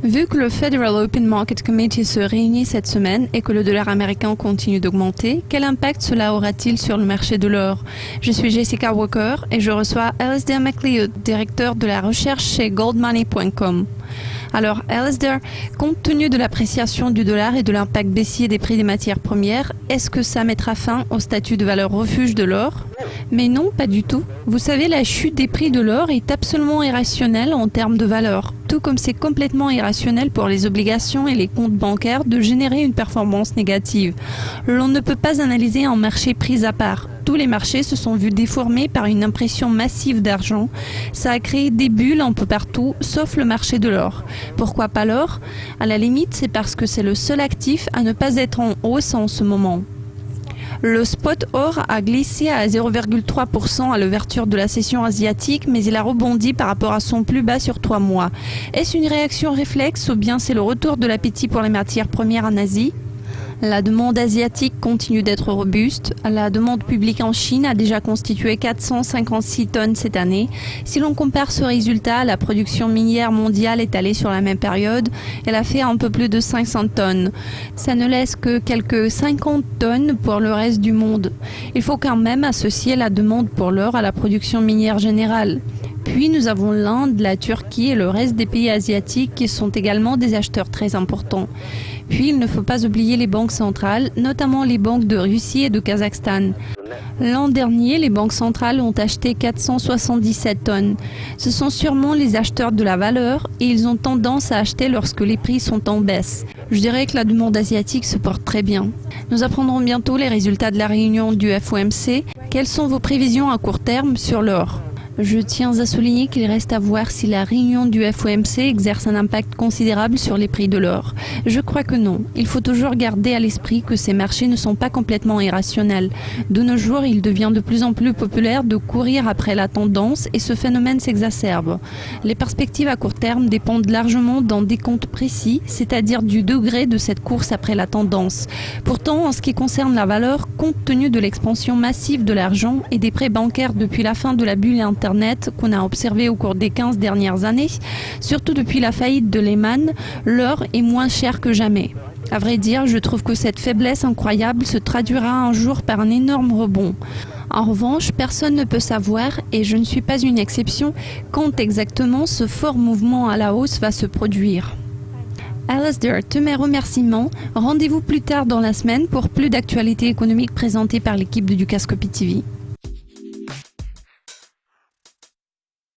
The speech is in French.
Vu que le Federal Open Market Committee se réunit cette semaine et que le dollar américain continue d'augmenter, quel impact cela aura-t-il sur le marché de l'or? Je suis Jessica Walker et je reçois Alasdair Macleod, directeur de la recherche chez goldmoney.com. Alors, Alasdair, compte tenu de l'appréciation du dollar et de l'impact baissier des prix des matières premières, est-ce que ça mettra fin au statut de valeur refuge de l'or? Mais non, pas du tout. Vous savez, la chute des prix de l'or est absolument irrationnelle en termes de valeur, tout comme c'est complètement irrationnel pour les obligations et les comptes bancaires de générer une performance négative. L'on ne peut pas analyser un marché pris à part. Tous les marchés se sont vus déformés par une impression massive d'argent. Ça a créé des bulles un peu partout, sauf le marché de l'or. Pourquoi pas l'or? À la limite, c'est parce que c'est le seul actif à ne pas être en hausse en ce moment. Le spot or a glissé à 0,3% à l'ouverture de la session asiatique, mais il a rebondi par rapport à son plus bas sur 3 mois. Est-ce une réaction réflexe ou bien c'est le retour de l'appétit pour les matières premières en Asie? La demande asiatique continue d'être robuste. La demande publique en Chine a déjà constitué 456 tonnes cette année. Si l'on compare ce résultat à la production minière mondiale étalée sur la même période, elle a fait un peu plus de 500 tonnes. Ça ne laisse que quelques 50 tonnes pour le reste du monde. Il faut quand même associer la demande pour l'or à la production minière générale. Puis nous avons l'Inde, la Turquie et le reste des pays asiatiques qui sont également des acheteurs très importants. Puis il ne faut pas oublier les banques centrales, notamment les banques de Russie et de Kazakhstan. L'an dernier, les banques centrales ont acheté 477 tonnes. Ce sont sûrement les acheteurs de la valeur et ils ont tendance à acheter lorsque les prix sont en baisse. Je dirais que la demande asiatique se porte très bien. Nous apprendrons bientôt les résultats de la réunion du FOMC. Quelles sont vos prévisions à court terme sur l'or ? Je tiens à souligner qu'il reste à voir si la réunion du FOMC exerce un impact considérable sur les prix de l'or. Je crois que non. Il faut toujours garder à l'esprit que ces marchés ne sont pas complètement irrationnels. De nos jours, il devient de plus en plus populaire de courir après la tendance et ce phénomène s'exacerbe. Les perspectives à court terme dépendent largement d'un décompte précis, c'est-à-dire du degré de cette course après la tendance. Pourtant, en ce qui concerne la valeur, compte tenu de l'expansion massive de l'argent et des prêts bancaires depuis la fin de la bulle Internet qu'on a observé au cours des 15 dernières années, surtout depuis la faillite de Lehman, l'or est moins cher que jamais. À vrai dire, je trouve que cette faiblesse incroyable se traduira un jour par un énorme rebond. En revanche, personne ne peut savoir, et je ne suis pas une exception, quand exactement ce fort mouvement à la hausse va se produire. Alasdair, tous mes remerciements. Rendez-vous plus tard dans la semaine pour plus d'actualités économiques présentées par l'équipe de Dukascopy TV.